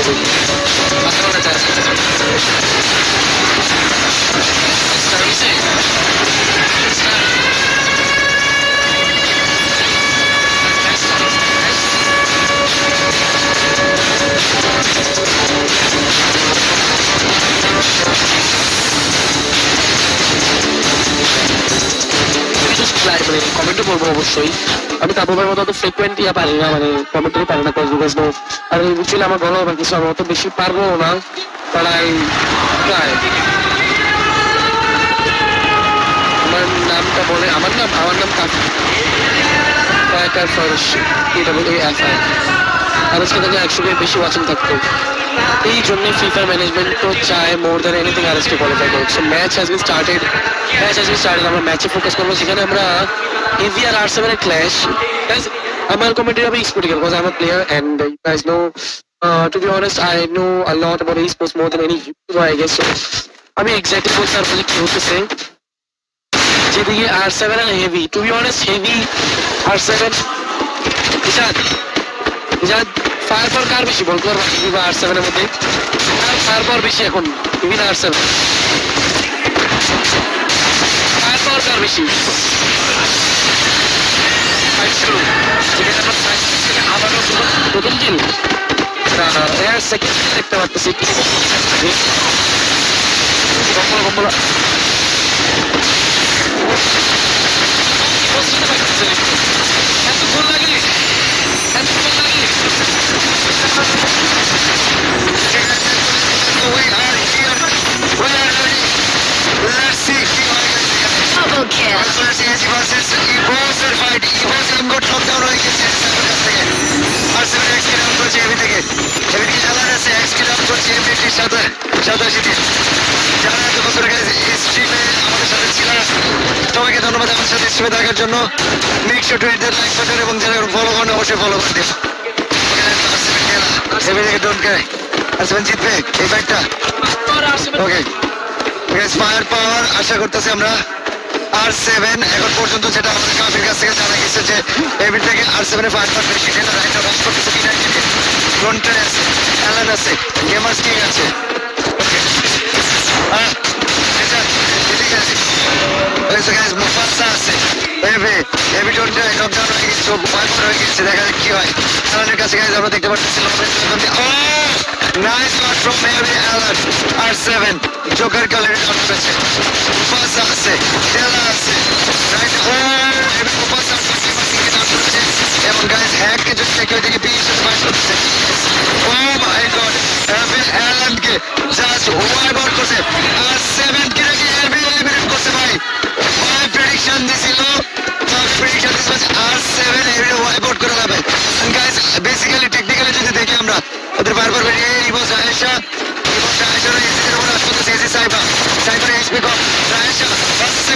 আছে বাংলাটা আছে সার্ভিসে মানে কমেন্টও করবো অবশ্যই। আমি তাপবের মতো অত ফ্রিকুয়েন্ট পারি না, মানে কমেন্টও পারি না আর বুঝছিলে আমার বলো বা কিছু আমার অত বেশি পারবো না প্রায় প্রায় আমার নামটা বলে আমার নাম কাফি আর আজকে থেকে 100 বেশি ওয়াচিং থাকতো। এই জন্য ফ্রি ফায়ার ম্যানেজমেন্ট তো চায় মোর দ্যান এনিথিং আর এসকে কোয়ালিফাই করছে। ম্যাচ হ্যাজ বিন স্টার্টেড আমরা ম্যাচে ফোকাস করবো, সেখানে আমরা এভি আর আর7 এর ক্ল্যাশ। আমার কমেন্টে হবে esports because I'm a player and you guys know to be honest I know a lot about esports more than any YouTuber I guess, so আমি এক্স্যাক্টলি বলতে পারবো যে কি হতেছে। যেদিকে আর7 আর Heavy, to be honest Heavy আর7 ইজাদ ফায়ার পাওয়ার কার বেশি বলতে পারবো হেভি বা আর7 এর মধ্যে? ফায়ার পাওয়ার বেশি এখন হেভি না আর7? ফায়ার পাওয়ার কার বেশি? আবারও প্রথম দিন সেকেন্ড দেখতে পাচ্ছি এত গোল লাগে Double kill. সবাইকে ধন্যবাদ আমার সাথে স্ট্রিমে দেখার জন্য। Make sure to hit that like button এবং যারা ফলো করেন অবশ্যই ফলো করে দিন। ডোন্ট কেয়ার আর7 জিতবে এই ফাইটটা। ওকে ফায়ার পাওয়ার আশা করতেছি আমরা আর7 এখন পর্যন্ত, যেটা আমাদের কাফির কাছ থেকে জানা গেছে যে এভি থেকে আর7 এর ফায়ার পাওয়ার বেশি। সেটা রাইট রশ করতেছে বিনাইটিকে, ফ্রন্টে আছে, অ্যালান আছে, গেমার্স কিং আছে। মুফাসা আছে, এভি টোনটা নকডাউন হয়ে গেছে, ফায়ার হয়ে গেছে। দেখা যাক কি হয়। অ্যালানের কাছে গাইজ আমরা দেখতে পাচ্ছি nice shot from Heavy Alan. আর7 জোকার কালের শট করেছে। মুফাসা আছে, টেলা আছে, রাইট হেভি মুফাসা এবং গাইজ হ্যাককে যদি দেখে ওইদিকে পিছনে ফাইট করছে। ও মাই গড, হেভি অ্যালানকে জাস্ট ওয়াইপ আউট করছে। আর7 কে নাকি হেভি এলিমিনেট করছে ভাই। ভাই প্রেডিকশন দিছিল, প্রেডিকশন দিছিল আর7 হেভি ওয়াইপ আউট করে যাবে। এন্ড গাইজ বেসিক্যালি টেকনিক্যালি যদি দেখি আমরা ওদের বারবার বেরিয়ে ইভোস রায়েশা এসিদের উপর আসতেছে। এসি সাইবার এইচপি কম রায়েশা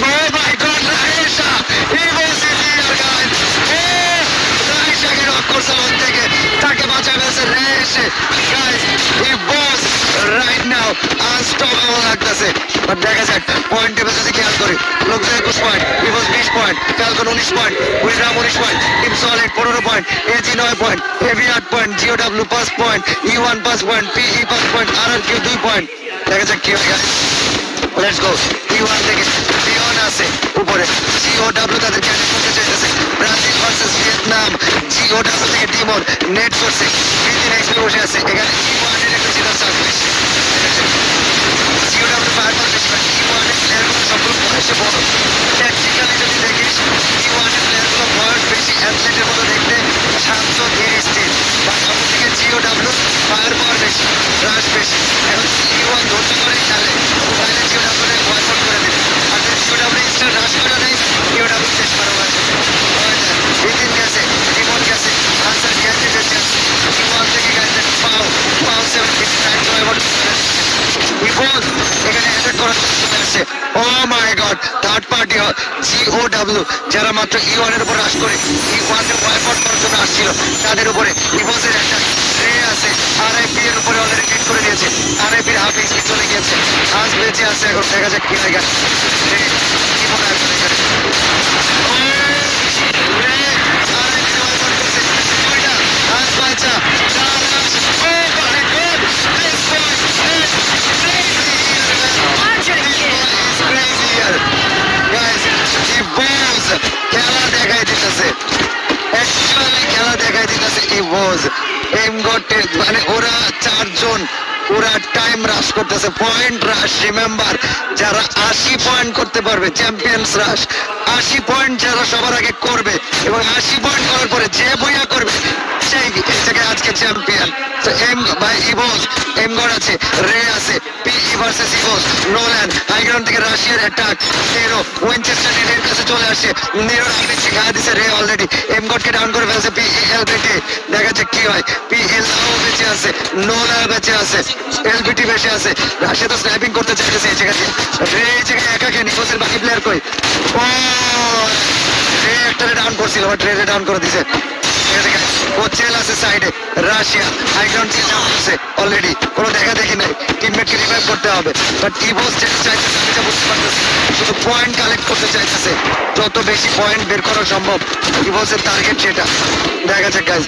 ও মাই গড রায়েশা ইভোস এসি আর গাইজ রায়েশাকে নক করছে ওখান থেকে, তাকে বাঁচা ফেলছে রেশে। Guys EVOS right now unstoppable লাগতেছে। বাট দেখা যাক পয়েন্ট টেবিল যদি খেয়াল করি, লোকজন 21 point, EVOS 20 point, Falcon 19 point, উইরাম 19 point, team solid 15 point, AG 9 point, Heavy 8 point, GOW 5 point, ই1 5 point, PE 5 point, RRQ 2 point. দেখা যাক কি হয়। Let's go. ই1 থেকে লিওন আছে উপরে, জিওডব্লিউ তাদের ক্যাচ করতে চাইতেছে। ব্রাজিল ভার্সেস ভিয়েতনাম, জিওডব্লিউ থেকে ডিমন নেট করছে, বিদিন এক্সপি বসে আছে। এখানে ই1 এর একটা জেতার চান্স বেশি। জিওডব্লিউ ফায়ার বেশি, ই1 এর প্লেয়ারগুলো সবগুলো বয়সে বড়। ট্যাকটিক্যালি যদি দেখিস ই1 এর প্লেয়ারগুলো বয়স বেশি, অ্যাথলেটের মতো দেখতে, শান্ত ধীর স্থির। অন্যদিকে জিওডব্লিউ ফায়ার পাওয়ার বেশি, রাশ বেশি। এখন ই1 ধৈর্য করে খেলে, তাহলে জিওডব্লিউ ওয়াইপ আউট করে দেবে। আর যদি জিওডব্লিউ ইনস্ট্যান্ট রাশ করে দেয়, জিওডব্লিউ শেষ করা হয়েছে। বিদিন গেছে, ডিমন গেছে, আনসার গেছে, ই1 থেকে গেছে পাও 79 ওয়াইপ আউট করে ইভোস এখানে অ্যাটাক করার জন্য চলে আসছে। ও মাই গড, থার্ড পার্টি জিওডব্লিউ যারা মাত্র ই1 এর উপর রাশ করে ই1 এর ওয়াইপ আউট করার জন্য আসছিল, তাদের উপরে ইভোসের অ্যাটাক রে আছে। আরআইপি এর উপরে অলরেডি হিট করে দিয়েছে। আরআইপির হাফ এক্সপি চলে গিয়েছে, আজ বেঁচে আছে। এখন দেখা যাক কি হয়। কি মনে হয় এখানে আরআইপি ওয়াইপ আউট করছে, আজ বাঁচা। ও মাই গড এমগটে মানে ওরা চারজন ওরা টাইম রাশ করতেছে, পয়েন্ট রাশ। রিমেম্বার, যারা 80 পয়েন্ট করতে পারবে, চ্যাম্পিয়ন্স রাশ, 80 পয়েন্ট যারা সবার আগে করবে এবং 80 পয়েন্ট করার পরে যে বইয়া করবে সেই এই জায়গায় আজকে চ্যাম্পিয়ন। তো এম বাই ইভোস, এমগড আছে, রে আছে, পিই ভার্সেস ইভোস, নোল্যান্ড হাইগ্রাউন্ড থেকে রাশিয়ার অ্যাটাক, নেরো উইনচেস্টার নেটের কাছে চলে আসে, নেরো আগে গায়ে দিছে রে অলরেডি, এমগডকে ডাউন করে ফেলছে পিএলবিটি। দেখা যাক কি হয়, পিএল বেঁচে আছে, নোলা বেঁচে আছে, এলবিটি বেঁচে আছে। রাশিয়া তো স্ন্যাপিং করতে চাইতেছে এই জায়গাতে, রে এই জায়গায় একাকে, নিকোসের বাকি প্লেয়ার কই? ও রে একটা ডাউন করছিল, বাট রে ডাউন করে দিছে। কোচেল আছে সাইডে, রাশিয়া হাই গ্রাউন্ড দিয়ে ডাউন করছে অলরেডি, কোনো দেখা দেখি নাই, টিমমেটকে রিভাইভ করতে হবে। বাট ইভোস যেটা চাইতেছে আমি যা বুঝতে পারতেছি, শুধু পয়েন্ট কালেক্ট করতে চাইতেছে, যত বেশি পয়েন্ট বের করা সম্ভব ইভোসের টার্গেট সেটা। দেখা যাক গাইস।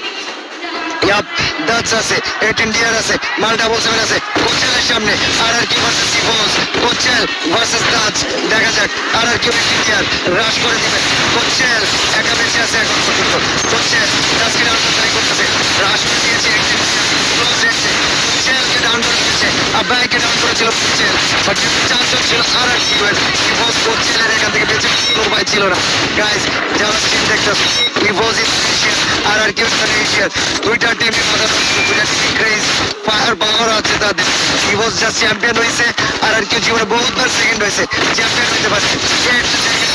ইয়াপ, ডাচ আছে, 18 ডিয়ার আছে, মাল ডাবল 7 আছে, কোচেলের সামনে আরআরকিউ ভার্সেস ইভোস, কোচেল ভার্সেস ডাচ। দেখা যাক আরআরকিউ 18 ডিয়ার রাশ করে দিবে, কোচেল একা বেঁচে আছে এখন পর্যন্ত, কোচেল ডাচকে ডাউন ট্রাই করতেছে, রাশ করে দিয়েছে 18 ডিয়ার, ক্লোজ রেঞ্জে কোচেলকে ডাউন করে দিয়েছে, আব্বাইকে ডাউন করেছিল কোচেল, বাট চান্সও ছিল আরআরকিউ এর। ইভোস কোচেলের এখান থেকে বেঁচে কোনো উপায় ছিল না। গাইস, যারা টিম দেখতেছে, ইভোস ইন্দোনেশিয়া, আরআরকিউ ইন্দোনেশিয়া, দুইটা টিমই মজা করছে, দুইটা টিম ক্রেজ, ফায়ার পাওয়ার আছে তাদের। ইভোস যা চ্যাম্পিয়ন হয়েছে, আরআরকিউ জীবনে বহুতবার সেকেন্ড হয়েছে, চ্যাম্পিয়ন হতে পারে,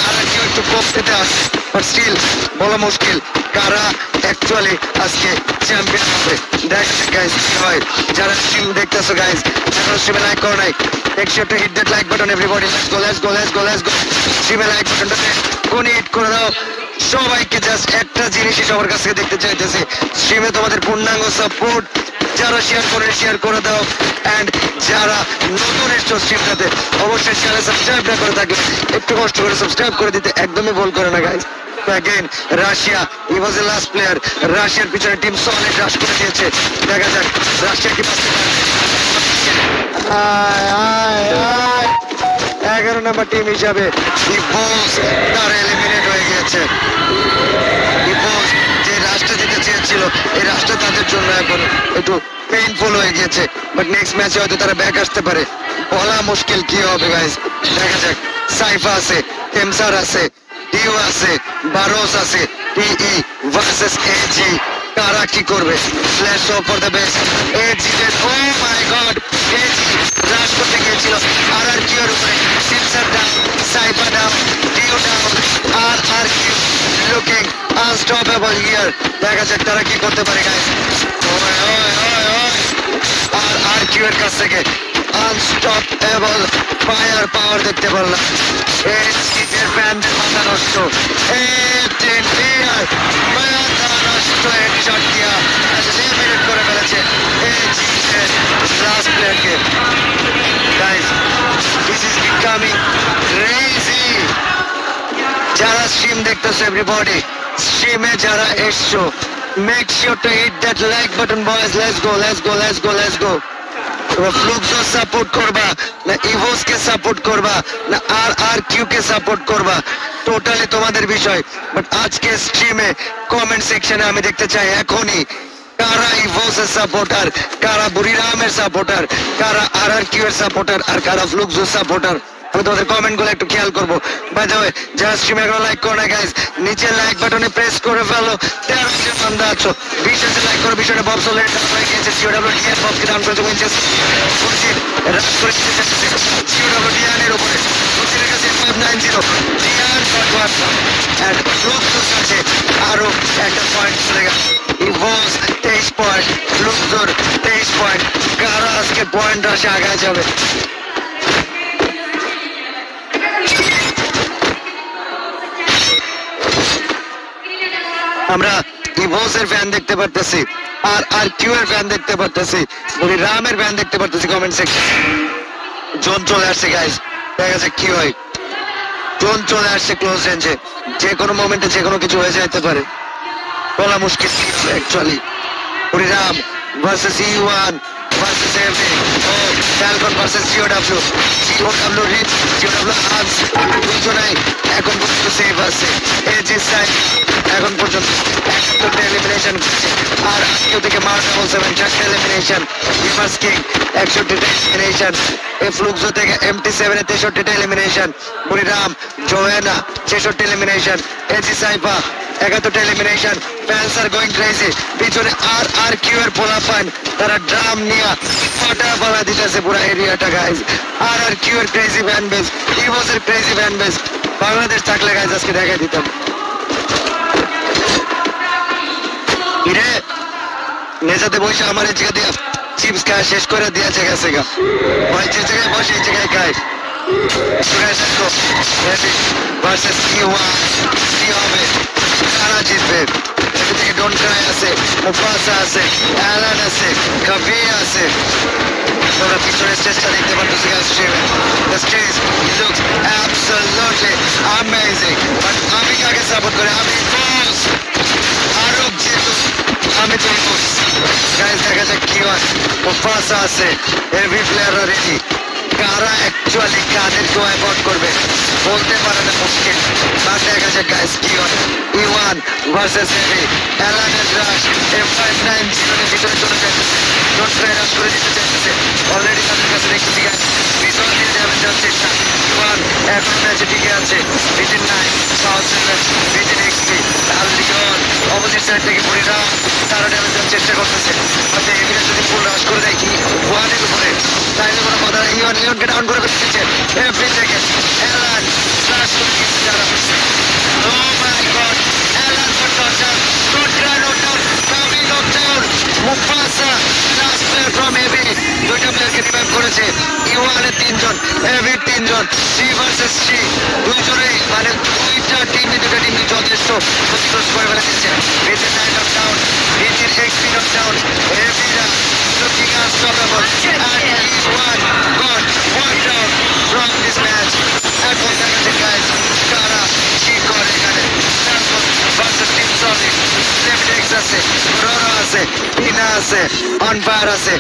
আরআরকিউ একটু কম পেতে আসে, বাট স্টিল বলা মুশকিল কারা অ্যাকচুয়ালি আজকে চ্যাম্পিয়ন হবে। দেখা যাক গাইস কি হয়। যারা স্ট্রিম দেখতেছো গাইস, যারা স্ট্রিমে লাইক করো নাই, make sure to hit that like button everybody. Let's go, let's go, let's go, let's go. স্ট্রিমে লাইক বাটনটাতে কোনি হিট করে দাও। সবাইকে জাস্ট একটা জিনিসই সবার কাছ থেকে দেখতে চাইতেছি, স্ট্রিমে তোমাদের পূর্ণাঙ্গ সাপোর্ট। যারা শেয়ার করে দাও, এন্ড যারা নতুন এসছো স্ট্রিমটাতে অবশ্যই চ্যানেল সাবস্ক্রাইব না করে থাকলে একটু কষ্ট করে সাবস্ক্রাইব করে দিতে একদমই ভুল করে না guys. Again, Russia, he was the last player. রাশিয়ার পিছনে টিম সলিড রাশ করে দিয়েছে। দেখা যাক রাশিয়া কি বাঁচতে পারে। 11 নম্বর টিম হিসাবে ইভোস তার এলিমিনেট হয়ে গিয়েছে। ইভোস যে রাশটা দিতে চেয়েছিল, এই রাশটা তাদের জন্য এখন একটু পেইনফুল হয়ে গিয়েছে, বাট নেক্সট ম্যাচে হয়তো তারা ব্যাক আসতে পারে, বলা মুশকিল কি হবে গাইস। দেখা যাক, সাইফা আছে, টেমসার আছে, ডিউ আছে, বারোস আছে, পিই ভার্সেস এজি। কারা কি করবে? Flash off for the best. AG, oh my God, AG rush করতে গিয়েছিল আরআরকিউ এর উপরে, টেমসার ডাউন, সাইফা ডাউন, ডিউ down, RRQ looking unstoppable here. দেখা যাক তারা কি করতে পারে গাইস। আরআরকিউ এর কাছ থেকে আনস্টপেবল ফায়ার পাওয়ার দেখতে পারলাম। এর ব্যান্ডের মাথা নষ্ট, মাথা নষ্ট, হেডশট দিয়া এলিমিনেট করে ফেলেছে লাস্ট প্লেয়ারকে। Guys, this is becoming crazy. যারা স্ট্রিম দেখতেছো এভরিবডি, স্ট্রিমে যারা এসছো, make sure to hit that like button boys. Let's go, let's go, let's go, let's go. তোমরা ফ্লুক্সও সাপোর্ট করবা না ইভোস কে সাপোর্ট করবা না আরআরকিউ কে সাপোর্ট করবা, টোটালি তোমাদের বিষয়। বাট আজকে স্ট্রিমে কমেন্ট সেকশনে আমি দেখতে চাই এখনই কারা ইভোসের সাপোর্টার, কারা বুড়িরামের সাপোর্টার, কারা আরআরকিউ এর সাপোর্টার, আর কারা ফ্লুক্সোর সাপোর্টার। আমি তোমাদের কমেন্ট গুলো একটু খেয়াল করবো। বাই দ্য ওয়ে, যারা স্ট্রিমে এখনো লাইক করো না গাইস, নিচে লাইক বাটনে প্রেস করে ফেলো। 13 জন বান্দা আছো, 20 জন লাইক করো। বিষয়টা বক্স অলরেডি ডাউন হয়ে গিয়েছে, সিওডব্লিউডিএন বক্সকে ডাউন করেছে উইনচেস, কুরসি রাশ করে দিতে চাইছে সিওডব্লিউডিএন এর উপরে, কুরসির কাছে 590 ডিয়ান গট ওয়ান, এন্ড ফ্লুক্সোর কাছে আরো একটা পয়েন্ট চলে গেল। ইভোস 23 পয়েন্ট, ফ্লুক্সোর 23 পয়েন্ট। কারা আজকে পয়েন্ট রাশে আগায় যাবে? আমরা ইভোসের ফ্যান দেখতে পারতেছি, আরআরকিউ এর ফ্যান দেখতে পারতেছি, রামের ফ্যান দেখতে পারতেছি কমেন্ট সেকশন। জোন চলে আসছে গাইস, দেখা যাক কি হয়। জোন চলে আসছে ক্লোজ রেঞ্জে, যে কোনো মোমেন্টে যে কোনো কিছু হয়ে যেতে পারে, বলা মুশকিল অ্যাকচুয়ালি। রাম ভার্সেস ইউয়ান ভার্সেস এভি। ও ফ্যালকন ভার্সেস জিওডব্লিউ। জিওডব্লিউ রিচ, জিওডব্লিউ হান্স, দুজনেই এখন পর্যন্ত সেভ আছে। এজি সাইড এখন পর্যন্ত 71টা এলিমিনেশন করছে। আর আজকেও থেকে মার্টা বলছে 4টা এলিমিনেশন। গেমার্স কিং 61টা এলিমিনেশন। এই ফ্লুক্সো থেকে MT7 এ 63টা এলিমিনেশন। বুড়িরাম, জোয়েনা 66 এলিমিনেশন। এজি সাইফা 71টা elimination. Fans are going crazy. পিছনে আর কিউ এর পোলাপান, তারা ড্রাম নিয়ে ফাটা পালা দিতেছে পুরো এরিয়াটা গাইজ। আর কিউ এর ক্রেজি ফ্যান বেস, ইভোসের ক্রেজি ফ্যান বেস। বাংলাদেশ থাকলে গাইজ আজকে দেখাই দিতাম। ইরে নেজাতে বসে আমার এই জায়গা দিয়ে চিপস খাওয়া শেষ করে দিয়েছে গেছে গা। ভাই যে জায়গায় বসে এই জায়গায় খায়। ভার্সেস কি হবে, কারা জিতবে? এদিকে ডন ক্রাই আছে, মুফাসা আছে, অ্যালান আছে, কাভি আছে। তোমরা পিছনের স্টেজটা দেখতে পারতেছি স্ট্রিমে। The stage looks absolutely amazing. But আমি কাকে সাপোর্ট করি? আমি বস আরব যেহেতু আমি তো বস। গাইজ দেখা যাক কি হয়। মুফাসা আছে, হেভি প্লেয়াররা রেডি। কারা অ্যাকচুয়ালি কাদেরকেও অ্যাভয়েড করবে বলতে পারে না, মুশকিল। আর দেখা যাক গাইজ কি হয়। E1 ভার্সেস হেভি, অ্যালানের রাশ, M59 জীবনের ভিতরে চলে যাইতেছে। ডোন্ট ট্রাই রাশ করে দিতে চাইতেছে। অলরেডি তাদের কাছে দেখতেছি গাইজ ভিজুয়াল দিয়ে যাবে যাচ্ছে না। E1 এখন ম্যাচে টিকে আছে। ভিজিন 9, সাউথ 7, ভিজিন XP, আলদিগন অপোজিট সাইড থেকে বুড়িরাম তারা ড্যামেজ দেওয়ার চেষ্টা করতেছে। আচ্ছা এভিরা যদি ফুল রাশ করে দেয় কি ওয়ানের উপরে, তাইলে কোনো কথা নেই। লিওনকে ডাউন করে ফেলতেছে এভরি থেকে। অ্যালান স্ল্যাশ করে দিয়েছে যারা। Oh my God, Alan for touchdown. Don't try note down, coming off down. Mufasa last player from Heavy, দুইটা প্লেয়ারকে রিভাইভ করেছে। ইওয়ানের 3 জন, হেভির 3 জন, 3 ভার্সেস 3। দুইজনেই মানে দুইটা টিমই যথেষ্ট ক্ষতিগ্রস্ত করে ফেলে দিচ্ছে। ভিজির 9 নক ডাউন, ভিজির XP নক ডাউন। হেভিরা looking unstoppable and E1 got one down from this match. এখন দেখা যাক guys কারা কি করে এখানে। ফ্যালকন ভার্সেস টিম সলিড, লেফটেক্স আছে, রোরো আছে, টিনা আছে, অন ফায়ার আছে।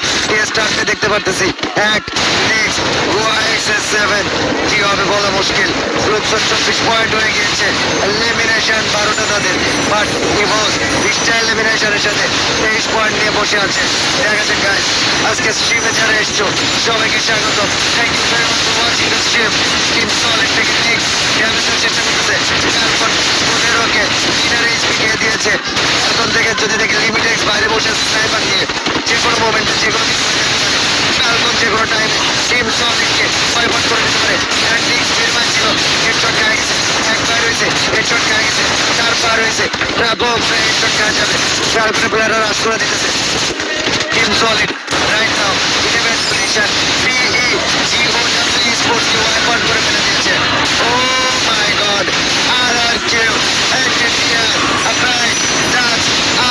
স্টারকে দেখতে পারতেছি। এক নেক্সট গোয়া XS7 কি হবে বলা মুশকিল। ফ্লুক্সো 24 পয়েন্ট হয়ে গিয়েছে। এলিমিনেশন 12টা তাদের, বাট ইভোস 20টা এলিমিনেশনের সাথে 23 পয়েন্ট নিয়ে বসে আছে। দেখা যাক গাইস আজকে স্ট্রিমে যারা এসছো সবাইকে স্বাগত। Thank you very much for watching the stream. Team solid থেকে নিক্স ড্যামেজের চেষ্টা করতেছে। ফ্যালকন 15কে ইনার এইচপি খেয়ে দিয়েছে। এখন থেকে যদি দেখে লিমিটেক্স বাইরে বসে স্নাইপার নিয়ে যে কোনো মোমেন্টে যে কোনো ফ্যালকন যে কোনো টাইমে টিম সলিডকে বয়কট করে দিতে পারে। অ্যান্ড নিক্স নির্মাণ ছিল, হেডশট খাওয়া গেছে, এক পার হয়েছে, হেডশট খাওয়া গেছে, 4 পার হয়েছে, হেডশট খাওয়া যাবে। ফ্যালকনের প্লেয়াররা রাশ করে দিতেছে। Team Solid right now 11th position. PEGOW Esports কে wipe out করে ফেলে দিয়েছে। Oh my god, RRQ Engineer Applied Touch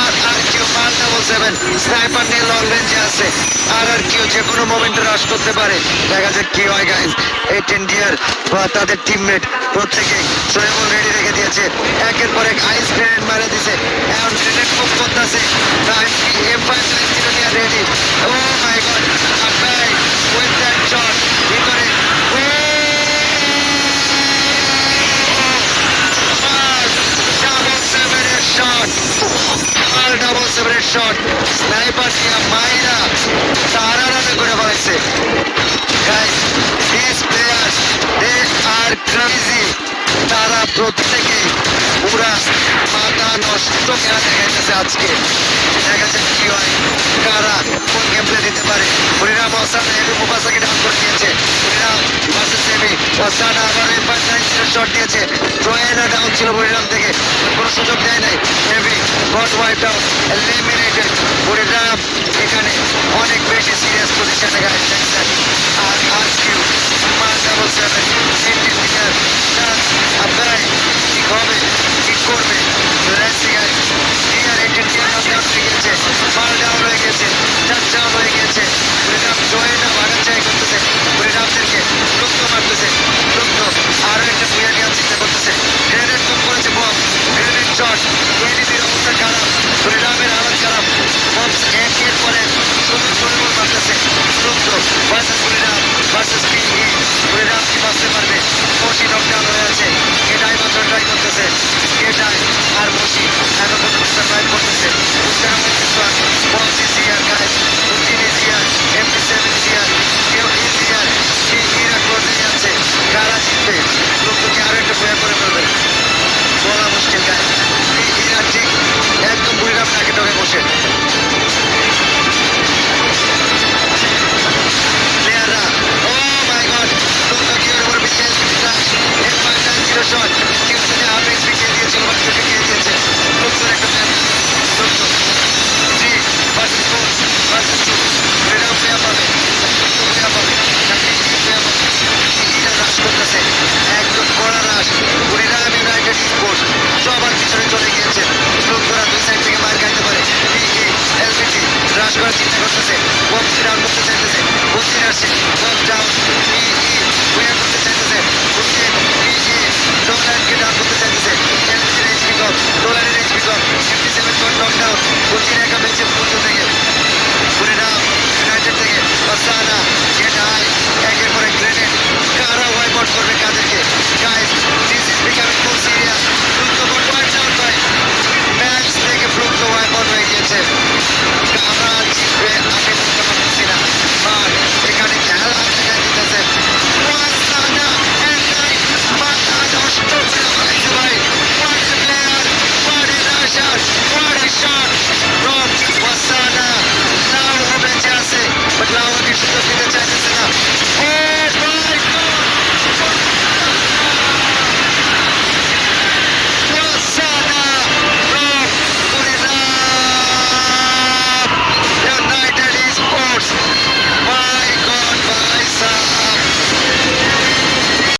RRQ Malta 7 sniper নিয়ে লং রেঞ্জে আছে। RRQ যে কোনো মোমেন্টে রাশ করতে পারে। দেখা যাক কি হয় গাইজ। এই টেন্ডিয়ার বা তাদের টিমমেট প্রত্যেকে সোয়েবল রেডি রেখে দিয়েছে। একের পর এক আইস গ্রেনেড মারে দিছে। এখন গ্রেনেড মুভ করতেছে। M590 নিয়ে ready. Oh my god, apply with that shot ভিতরে। ডাবল সেভেনের শট স্নাইপার দিয়া মাইরা তারা রানে করে ফেলেছে। Guys this players they are crazy. তারা প্রত্যেকে পুরা মাথা নষ্ট খেলা দেখাইতেছে আজকে। দেখা যাক কি হয়, কারা কোন গেম প্লে দিতে পারে। হরিরাম ওসানা হেভি মুফাসাকে ডাউন করে দিয়েছে। হরিরাম ভার্সেস হেভি, ওসানা আবার M590 শট দিয়েছে। জোয়েনা ডাউন ছিল হরিরাম থেকে, কোনো সুযোগ দেয় নাই। Heavy goat wiped out, eliminated. Hariram এখানে অনেক